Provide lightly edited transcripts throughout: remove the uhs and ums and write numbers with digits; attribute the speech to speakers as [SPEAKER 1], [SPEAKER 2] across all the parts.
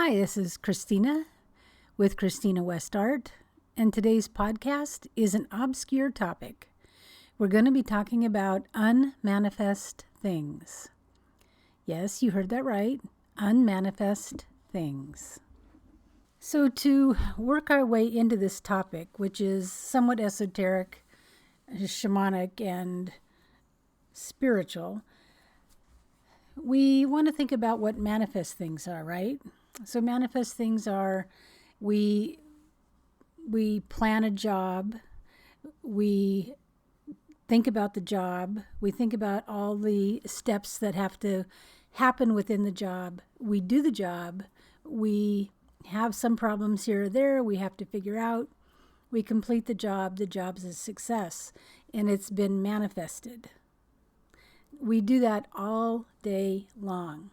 [SPEAKER 1] Hi, this is Christina with Christina West Art, and today's podcast is an obscure topic. We're going to be talking about unmanifest things. Yes, you heard that right, unmanifest things. So to work our way into this topic, which is somewhat esoteric, shamanic, and spiritual, we want to think about what manifest things are, right? So manifest things are we plan a job, we think about the job, we think about all the steps that have to happen within the job, we do the job, we have some problems here or there we have to figure out, we complete the job's a success, and it's been manifested. We do that all day long.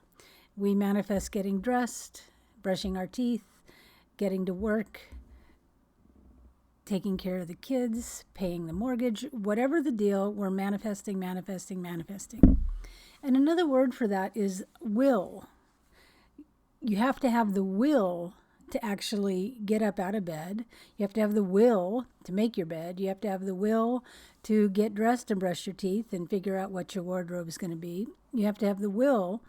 [SPEAKER 1] We manifest getting dressed, brushing our teeth, getting to work, taking care of the kids, paying the mortgage, whatever the deal, we're manifesting. And another word for that is will. You have to have the will to actually get up out of bed. You have to have the will to make your bed. You have to have the will to get dressed and brush your teeth and figure out what your wardrobe is going to be. You have to have the will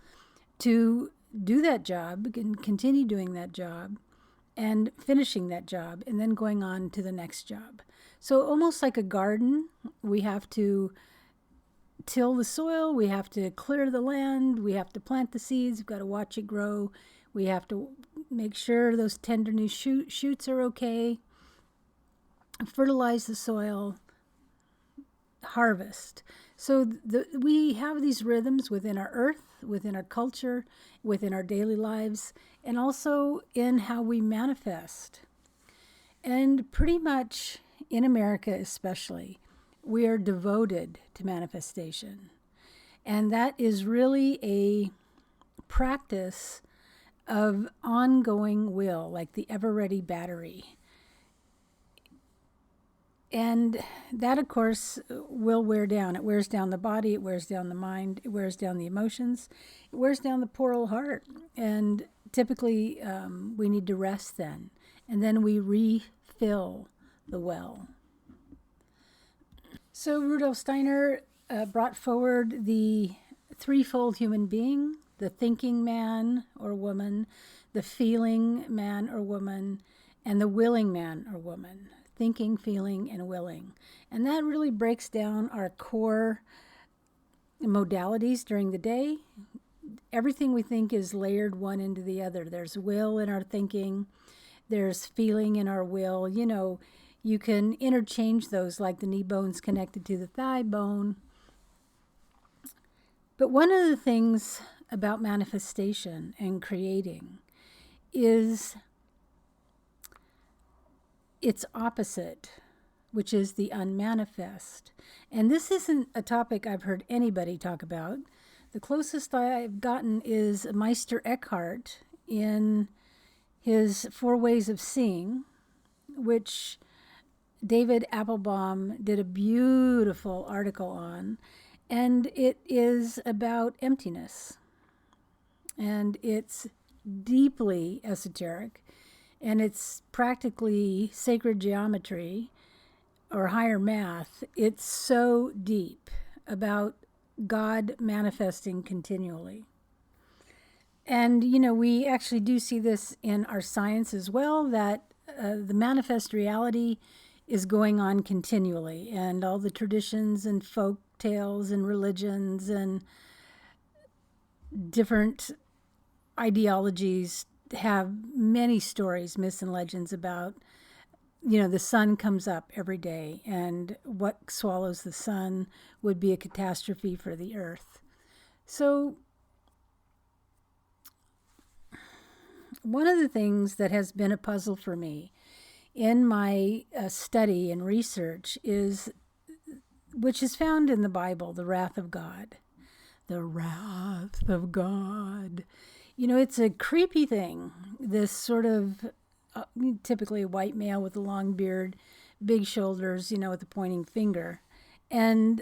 [SPEAKER 1] to do that job and continue doing that job and finishing that job and then going on to the next job. So almost like a garden, we have to till the soil, we have to clear the land, we have to plant the seeds, we've got to watch it grow, we have to make sure those tender new shoots are okay, fertilize the soil, harvest. So we have these rhythms within our earth, within our culture, within our daily lives, and also in how we manifest. And pretty much in America especially, we are devoted to manifestation. And that is really a practice of ongoing will, like the ever-ready battery. And that, of course, will wear down. It wears down the body, it wears down the mind, it wears down the emotions, it wears down the poor old heart. And typically, we need to rest then. And then we refill the well. So Rudolf Steiner brought forward the threefold human being: the thinking man or woman, the feeling man or woman, and the willing man or woman. Thinking, feeling, and willing. And that really breaks down our core modalities during the day. Everything we think is layered one into the other. There's will in our thinking. There's feeling in our will. You know, you can interchange those like the knee bone's connected to the thigh bone. But one of the things about manifestation and creating is its opposite, which is the unmanifest. And this isn't a topic I've heard anybody talk about. The closest I've gotten is Meister Eckhart in his 4 Ways of Seeing, which David Applebaum did a beautiful article on. And it is about emptiness. And it's deeply esoteric. And it's practically sacred geometry or higher math. It's so deep about God manifesting continually. And, you know, we actually do see this in our science as well, that the manifest reality is going on continually. And all the traditions and folk tales and religions and different ideologies have many stories, myths, and legends about, you know, the sun comes up every day, and what swallows the sun would be a catastrophe for the earth. So one of the things that has been a puzzle for me in my study and research is, which is found in the Bible, the wrath of God. The wrath of God. You know, it's a creepy thing, this sort of typically a white male with a long beard, big shoulders, you know, with a pointing finger. And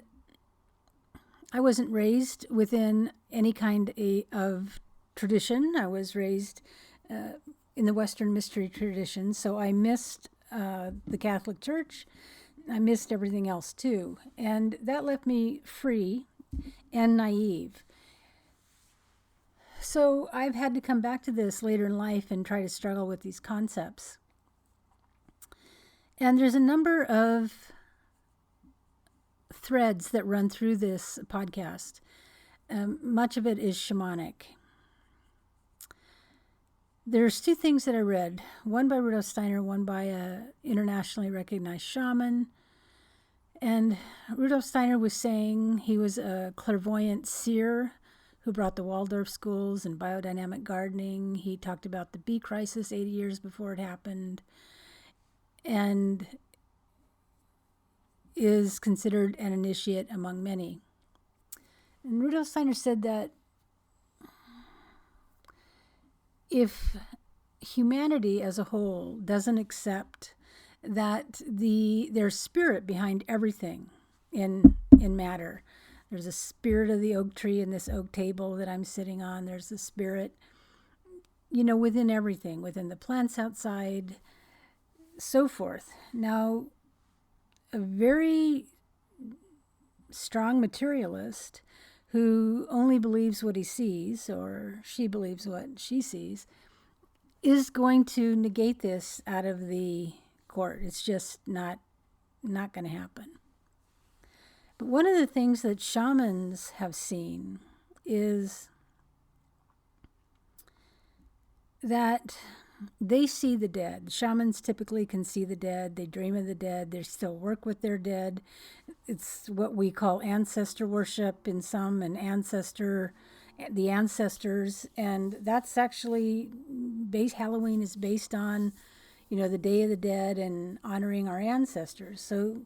[SPEAKER 1] I wasn't raised within any kind of tradition. I was raised in the Western mystery tradition. So I missed the Catholic Church. I missed everything else too. And that left me free and naive. So I've had to come back to this later in life and try to struggle with these concepts. And there's a number of threads that run through this podcast. Much of it is shamanic. There's two things that I read, one by Rudolf Steiner, one by an internationally recognized shaman. And Rudolf Steiner was saying he was a clairvoyant seer who brought the Waldorf schools and biodynamic gardening. He talked about the bee crisis 80 years before it happened, and is considered an initiate among many. And Rudolf Steiner said that if humanity as a whole doesn't accept that there's spirit behind everything in matter, there's a spirit of the oak tree in this oak table that I'm sitting on. There's a spirit, within everything, within the plants outside, so forth. Now, a very strong materialist who only believes what he sees, or she believes what she sees, is going to negate this out of the court. It's just not going to happen. But one of the things that shamans have seen is that they see the dead. Shamans typically can see the dead. They dream of the dead. They still work with their dead. It's what we call ancestor worship in some, and the ancestors. And that's actually, Halloween is based on, the Day of the Dead and honoring our ancestors. So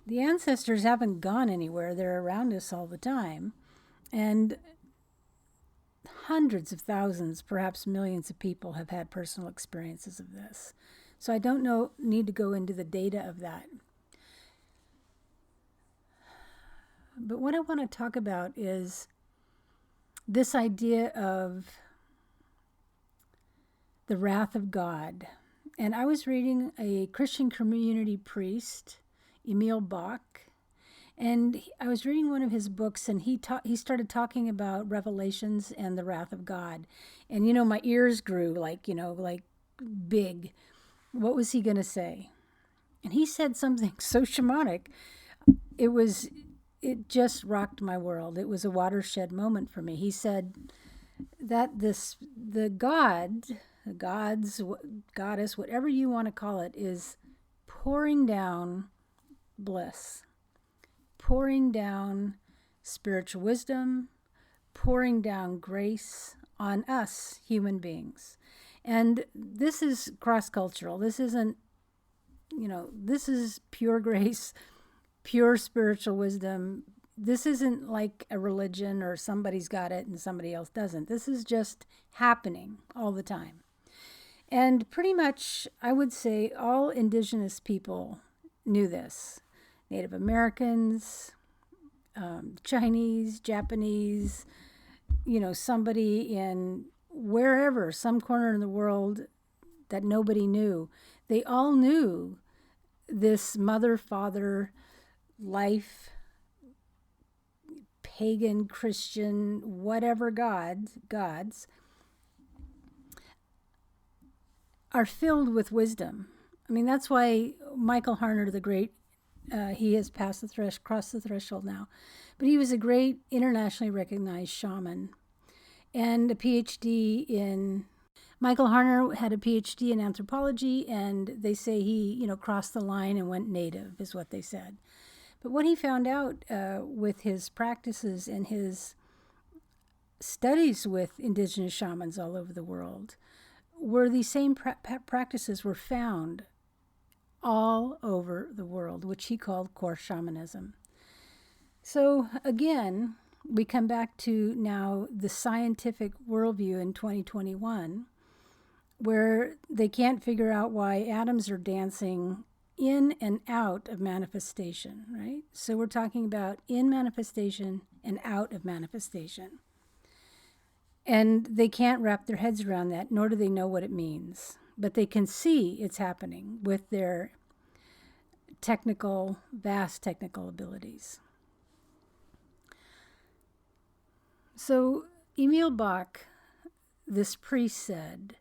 [SPEAKER 1] the ancestors haven't gone anywhere. They're around us all the time. And hundreds of thousands, perhaps millions of people have had personal experiences of this. So I don't need to go into the data of that. But what I want to talk about is this idea of the wrath of God. And I was reading a Christian community priest, Emil Bach, and I was reading one of his books, and he started talking about Revelations and the wrath of God. And, my ears grew like big. What was he going to say? And he said something so shamanic. It just rocked my world. It was a watershed moment for me. He said that the gods, goddess, whatever you want to call it, is pouring down bliss, pouring down spiritual wisdom, pouring down grace on us human beings. And this is cross-cultural. This isn't, this is pure grace, pure spiritual wisdom. This isn't like a religion or somebody's got it and somebody else doesn't. This is just happening all the time. And pretty much, I would say all indigenous people knew this. Native Americans, Chinese, Japanese, somebody in wherever, some corner in the world that nobody knew. They all knew this mother, father, life, pagan, Christian, whatever gods are filled with wisdom. I mean, that's why Michael Harner, the great, he has crossed the threshold now, but he was a great internationally recognized shaman and a PhD in, Michael Harner had a PhD in anthropology, and they say he, crossed the line and went native, is what they said. But what he found out with his practices and his studies with indigenous shamans all over the world were these same practices were found all over the world, which he called core shamanism. So again, we come back to now the scientific worldview in 2021, where they can't figure out why atoms are dancing in and out of manifestation, right? So we're talking about in manifestation and out of manifestation. And they can't wrap their heads around that, nor do they know what it means. But they can see it's happening with their vast technical abilities. So Emil Bach, this priest, said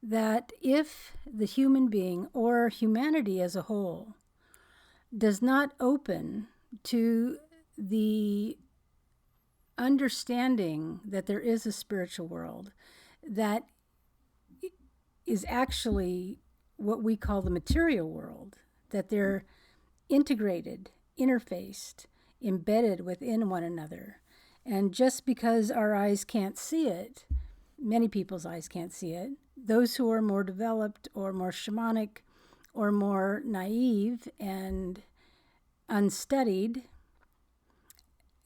[SPEAKER 1] that if the human being or humanity as a whole does not open to the understanding that there is a spiritual world that is actually what we call the material world, that they're integrated, interfaced, embedded within one another. And just because our eyes can't see it, many people's eyes can't see it, those who are more developed or more shamanic or more naive and unstudied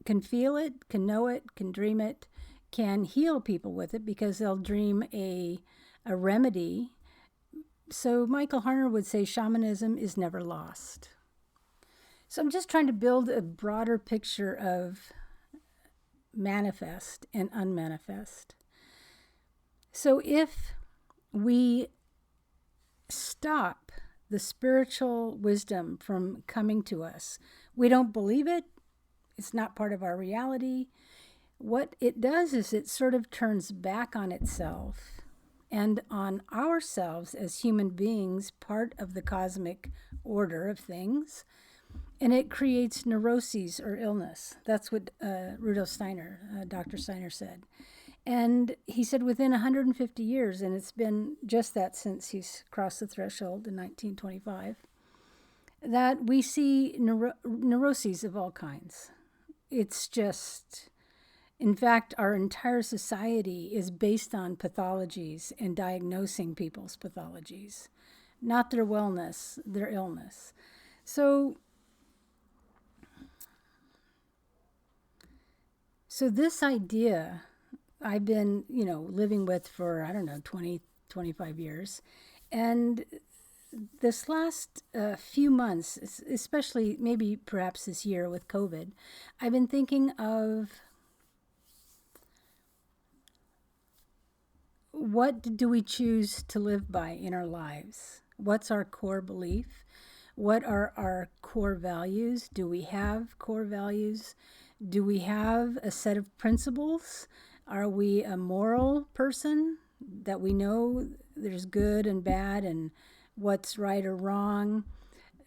[SPEAKER 1] can feel it, can know it, can dream it, can heal people with it because they'll dream a remedy. So Michael Harner would say shamanism is never lost. So I'm just trying to build a broader picture of manifest and unmanifest. So if we stop the spiritual wisdom from coming to us, we don't believe it, it's not part of our reality, what it does is it sort of turns back on itself and on ourselves as human beings, part of the cosmic order of things, and it creates neuroses or illness. That's what Rudolf Steiner, Dr. Steiner said. And he said within 150 years, and it's been just that since he's crossed the threshold in 1925, that we see neuroses of all kinds. It's just, in fact, our entire society is based on pathologies and diagnosing people's pathologies, not their wellness, their illness. So this idea I've been, living with for, 20, 25 years. And this last few months, especially maybe perhaps this year with COVID, I've been thinking of what do we choose to live by in our lives? What's our core belief? What are our core values? Do we have core values? Do we have a set of principles? Are we a moral person that we know there's good and bad and what's right or wrong?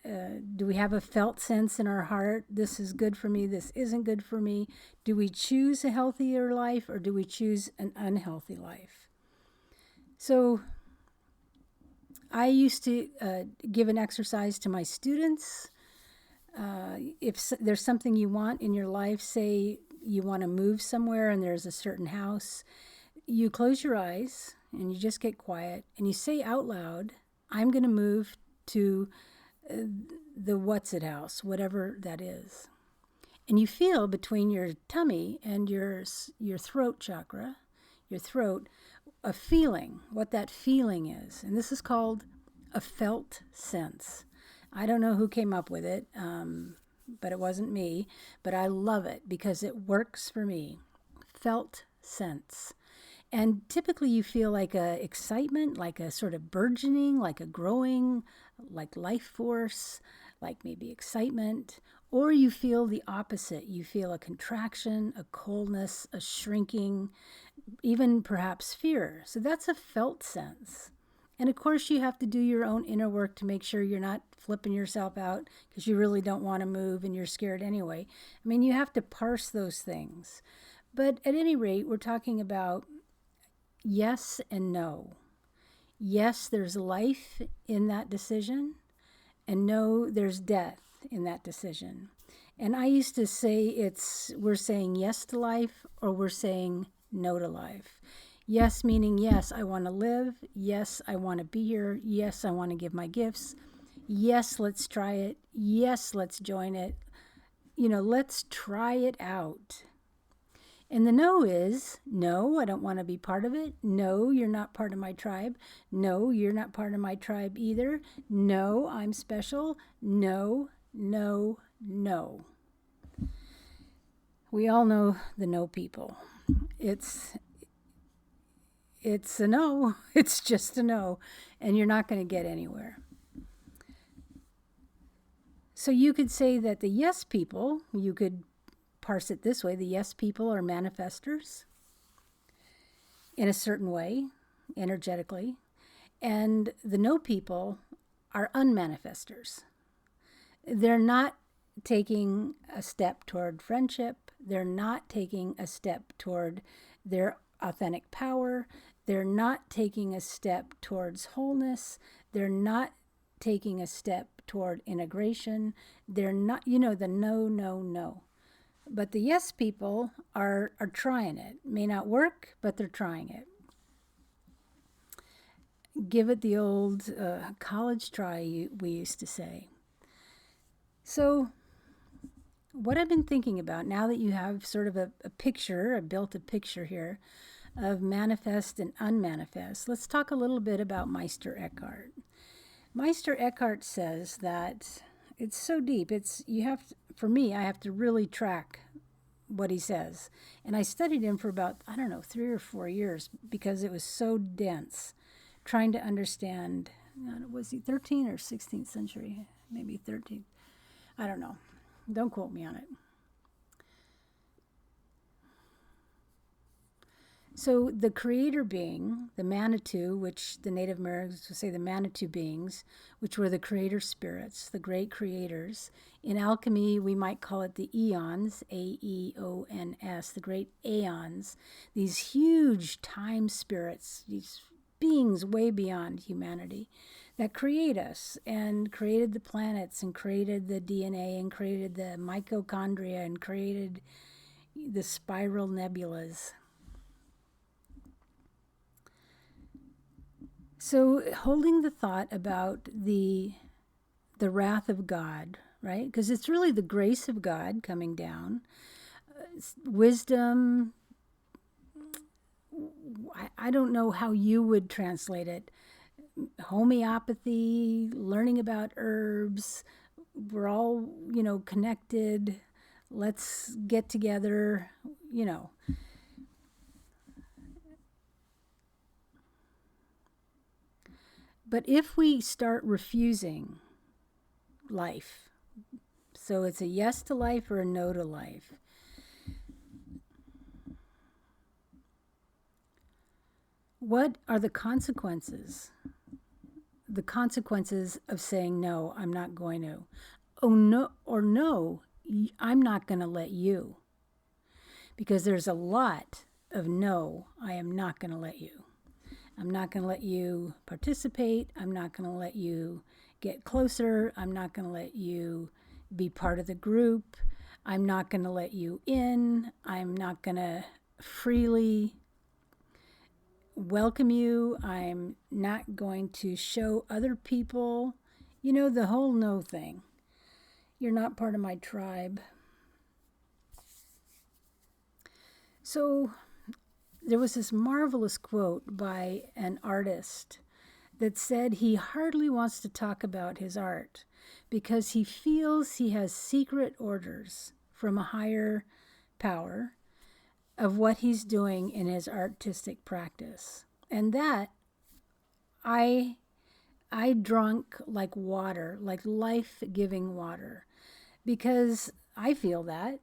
[SPEAKER 1] Do we have a felt sense in our heart? This is good for me. This isn't good for me. Do we choose a healthier life or do we choose an unhealthy life? So I used to give an exercise to my students. If there's something you want in your life, say you want to move somewhere and there's a certain house, you close your eyes and you just get quiet and you say out loud, I'm going to move to the what's it house, whatever that is. And you feel between your tummy and your throat chakra, your throat, a feeling, what that feeling is. And this is called a felt sense. I don't know who came up with it, but it wasn't me. But I love it because it works for me. Felt sense. And typically you feel like a excitement, like a sort of burgeoning, like a growing, like life force, like maybe excitement. Or you feel the opposite. You feel a contraction, a coldness, a shrinking, even perhaps fear. So that's a felt sense. And of course, you have to do your own inner work to make sure you're not flipping yourself out because you really don't want to move and you're scared anyway. I mean, you have to parse those things. But at any rate, we're talking about yes and no. Yes, there's life in that decision, and no, there's death in that decision. And I used to say we're saying yes to life or we're saying no to life. Yes, meaning yes, I want to live. Yes, I want to be here. Yes, I want to give my gifts. Yes, let's try it. Yes, let's join it. Let's try it out. And the no is, no, I don't want to be part of it. No, you're not part of my tribe. No, you're not part of my tribe either. No, I'm special. No, no, no. We all know the no people. It's it's a no. It's just a no, and you're not going to get anywhere. So you could say that the yes people, you could parse it this way, the yes people are manifestors in a certain way, energetically, and the no people are unmanifestors. They're not taking a step toward friendship. They're not taking a step toward their authentic power. They're not taking a step towards wholeness. They're not taking a step toward integration. They're not, the no. But the yes people are trying it. May not work, but they're trying it. Give it the old college try, we used to say. So what I've been thinking about, now that you have sort of a picture, I built a picture here of manifest and unmanifest, let's talk a little bit about Meister Eckhart. Meister Eckhart says that it's so deep. For me, I have to really track what he says. And I studied him for about, 3 or 4 years because it was so dense, trying to understand, was he 13th or 16th century? Maybe 13th. I don't know. Don't quote me on it. So the creator being, the Manitou, which the Native Americans would say the Manitou beings, which were the creator spirits, the great creators. In alchemy, we might call it the eons, Aeons, the great aeons, these huge time spirits, these beings way beyond humanity that create us and created the planets and created the DNA and created the mitochondria and created the spiral nebulas. So holding the thought about the wrath of God, right? Because it's really the grace of God coming down. Wisdom, I don't know how you would translate it. Homeopathy, learning about herbs. We're all, connected. Let's get together, But if we start refusing life, so it's a yes to life or a no to life, what are the consequences? The consequences of saying, no, I'm not going to. Oh, no, or no, I'm not going to let you. Because there's a lot of no, I am not going to let you. I'm not going to let you participate. I'm not going to let you get closer. I'm not going to let you be part of the group. I'm not going to let you in. I'm not going to freely welcome you. I'm not going to show other people, the whole no thing. You're not part of my tribe. So there was this marvelous quote by an artist that said he hardly wants to talk about his art because he feels he has secret orders from a higher power of what he's doing in his artistic practice. And that I drunk like water, like life-giving water, because I feel that.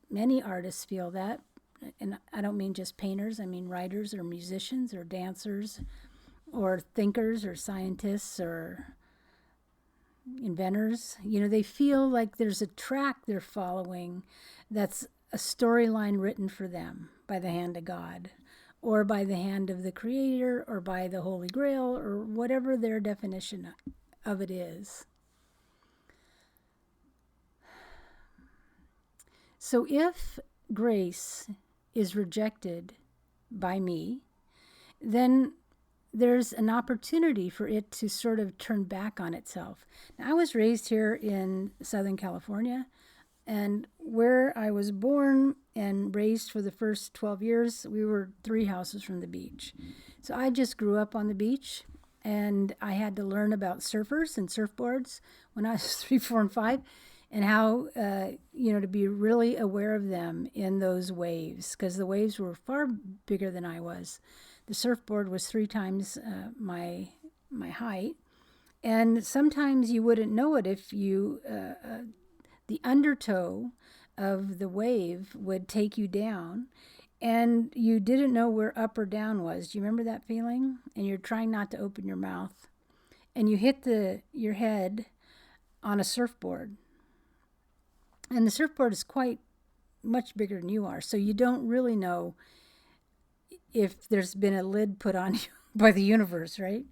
[SPEAKER 1] Many artists feel that. And I don't mean just painters, I mean writers or musicians or dancers or thinkers or scientists or inventors. They feel like there's a track they're following that's a storyline written for them by the hand of God or by the hand of the Creator or by the Holy Grail or whatever their definition of it is. So if grace is rejected by me, then there's an opportunity for it to sort of turn back on itself. Now, I was raised here in Southern California, and where I was born and raised for the first 12 years, we were 3 houses from the beach. So I just grew up on the beach, and I had to learn about surfers and surfboards when I was 3, 4, and 5, and how, to be really aware of them in those waves, because the waves were far bigger than I was. The surfboard was 3 times my height. And sometimes you wouldn't know it if you, the undertow of the wave would take you down, and you didn't know where up or down was. Do you remember that feeling? And you're trying not to open your mouth, and you hit your head on a surfboard. And the surfboard is quite much bigger than you are, so you don't really know if there's been a lid put on you by the universe, right?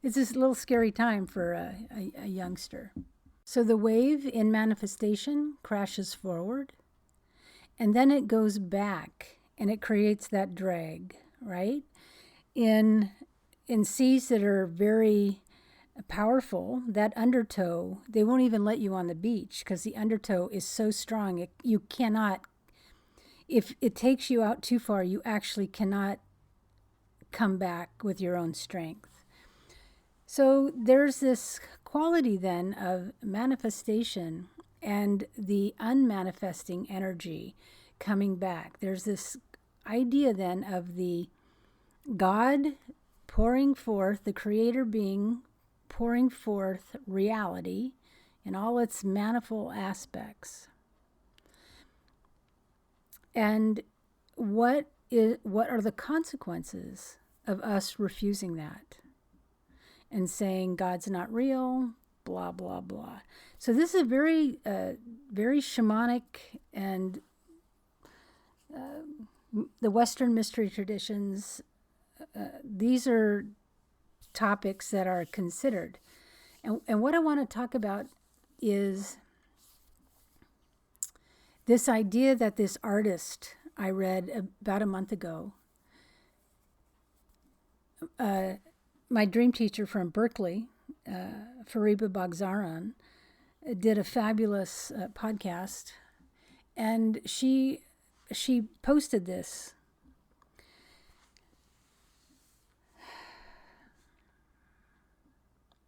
[SPEAKER 1] It's this little scary time for a youngster. So the wave in manifestation crashes forward, and then it goes back, and it creates that drag, right? In seas that are very powerful, that undertow, they won't even let you on the beach because the undertow is so strong. You cannot, if it takes you out too far, you actually cannot come back with your own strength. So there's this quality then of manifestation and the unmanifesting energy coming back. There's this idea then of the God pouring forth, the creator being pouring forth reality in all its manifold aspects. And what are the consequences of us refusing that and saying God's not real, blah, blah, blah. So this is a very, very shamanic, and the Western mystery traditions, these are topics that are considered. And what I want to talk about is this idea that this artist I read about a month ago, my dream teacher from Berkeley, Fariba Bagzaran, did a fabulous podcast, and she posted this.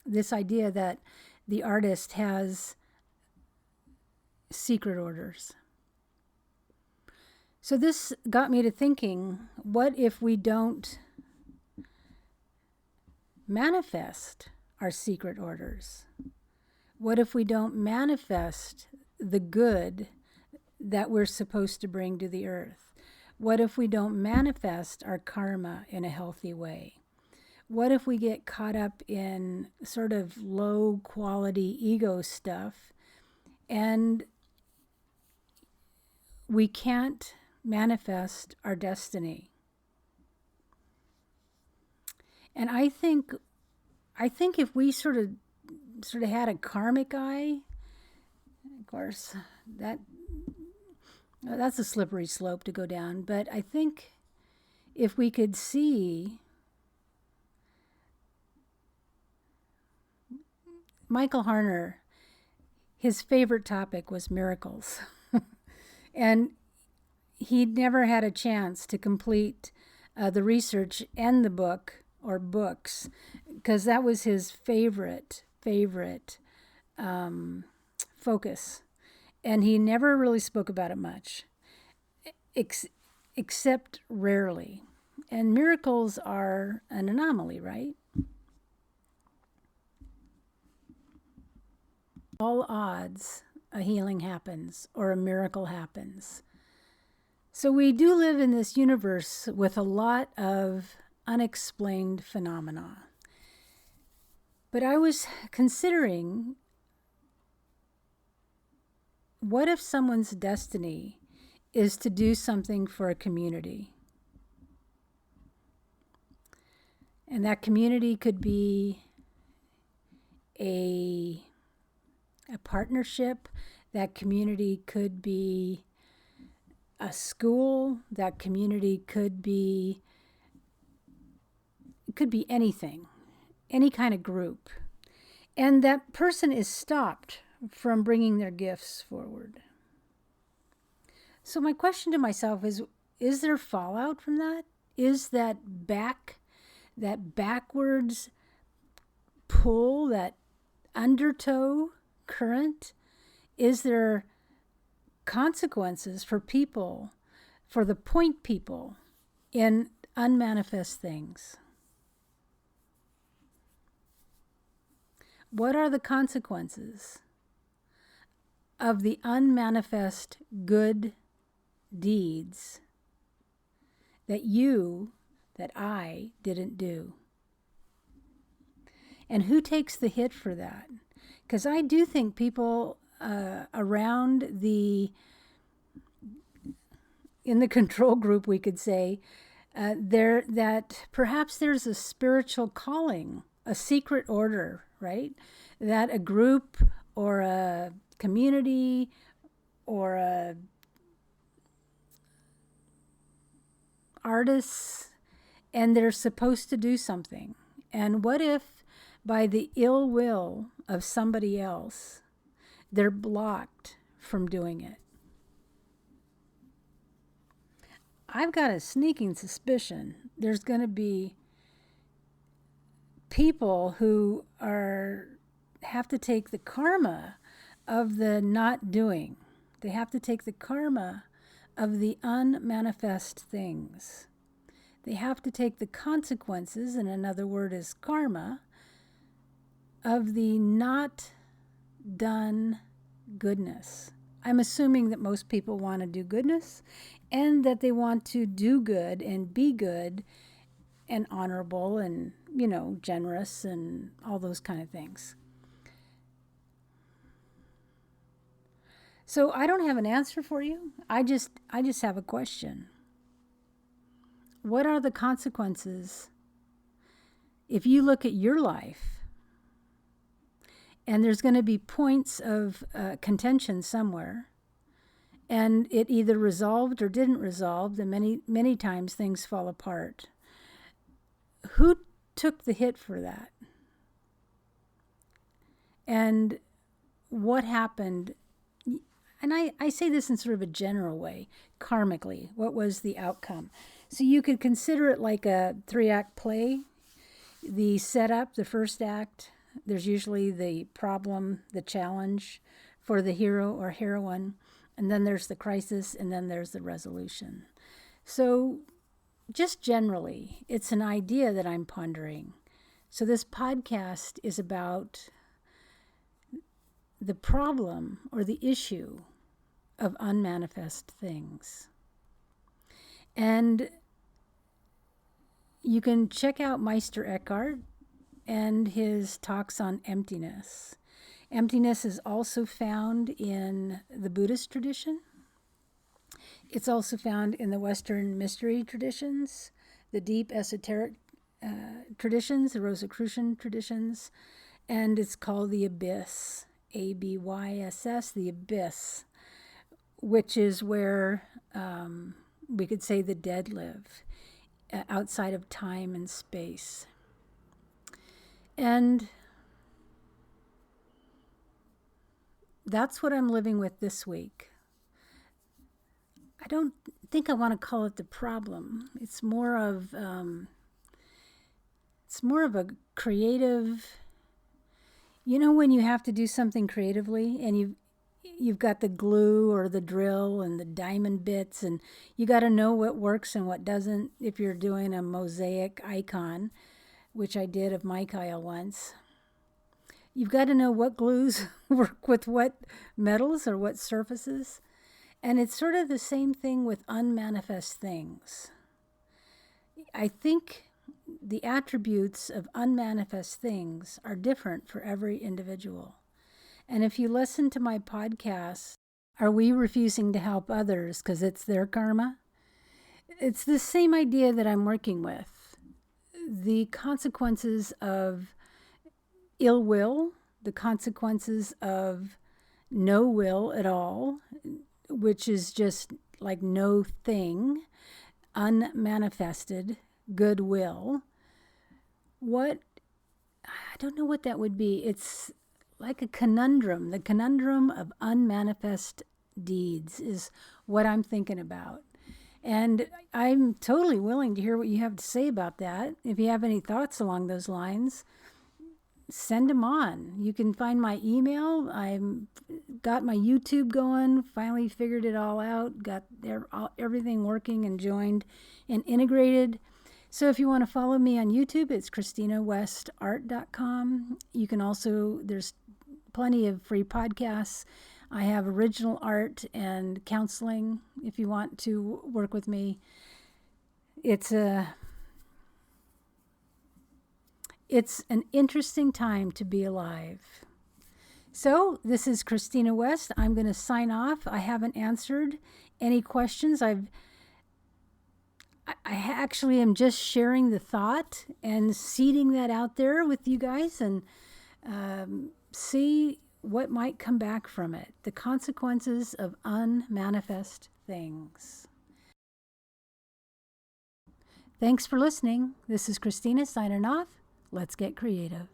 [SPEAKER 1] This idea that the artist has secret orders. So this got me to thinking, what if we don't manifest our secret orders? What if we don't manifest the good that we're supposed to bring to the earth? What if we don't manifest our karma in a healthy way? What if we get caught up in sort of low quality ego stuff and we can't manifest our destiny? And I think if we sort of had a karmic eye, of course, that's a slippery slope to go down. But I think if we could see, Michael Harner, his favorite topic was miracles. And he never had a chance to complete the research and the book or books, because that was his favorite focus. And he never really spoke about it much, except rarely. And miracles are an anomaly, right? All odds, a healing happens or a miracle happens. So we do live in this universe with a lot of unexplained phenomena. But I was considering, what if someone's destiny is to do something for a community? And that community could be a partnership. That community could be a school. That community could be anything, any kind of group. And that person is stopped from bringing their gifts forward. So my question to myself is there fallout from that? Is that backwards pull, that undertow current, is there consequences for people, for the point people in unmanifest things. What are the consequences of the unmanifest good deeds that I didn't do? And who takes the hit for that? Because I do think people around in the control group, we could say, that perhaps there's a spiritual calling, a secret order, right? That a group or a community or a artists, and they're supposed to do something. And what if by the ill will of somebody else, they're blocked from doing it? I've got a sneaking suspicion there's going to be people who have to take the karma of the not doing. They have to take the karma of the unmanifest things. They have to take the consequences, and another word is karma, of the not done goodness. I'm assuming that most people want to do goodness and that they want to do good and be good and honorable and, generous and all those kind of things. So I don't have an answer for you. I just have a question. What are the consequences if you look at your life and there's going to be points of contention somewhere, and it either resolved or didn't resolve, and many times things fall apart? Who took the hit for that? And what happened? And I say this in sort of a general way, karmically. What was the outcome? So you could consider it like a 3-act play. The setup, the first act, there's usually the problem, the challenge for the hero or heroine, and then there's the crisis, and then there's the resolution. So just generally, it's an idea that I'm pondering. So this podcast is about the problem or the issue of unmanifest things. And you can check out Meister Eckhart and his talks on emptiness. Emptiness is also found in the Buddhist tradition. It's also found in the Western mystery traditions, the deep esoteric traditions, the Rosicrucian traditions, and it's called the abyss, ABYSS, the abyss, which is where we could say the dead live, outside of time and space. And that's what I'm living with this week. I don't think I want to call it the problem. It's more of a creative. When you have to do something creatively and you've got the glue or the drill and the diamond bits, and you got to know what works and what doesn't. If you're doing a mosaic icon, which I did of Mike Isle once, you've got to know what glues work with what metals or what surfaces. And it's sort of the same thing with unmanifest things. I think the attributes of unmanifest things are different for every individual. And if you listen to my podcast, Are We Refusing to Help Others because it's their karma? It's the same idea that I'm working with. The consequences of ill will, the consequences of no will at all, which is just like no thing, unmanifested goodwill. I don't know what that would be. It's like a conundrum. The conundrum of unmanifest deeds is what I'm thinking about. And I'm totally willing to hear what you have to say about that. If you have any thoughts along those lines, send them on. You can find my email. I've got my YouTube going, finally figured it all out, got everything working and joined and integrated. So if you want to follow me on YouTube, it's ChristinaWestArt.com. You can also, there's plenty of free podcasts. I have original art and counseling if you want to work with me. It's an interesting time to be alive. So this is Christina West. I'm going to sign off. I haven't answered any questions. I actually am just sharing the thought and seeding that out there with you guys, and see what might come back from it. The consequences of unmanifest things. Thanks for listening. This is Christina signing off. Let's get creative.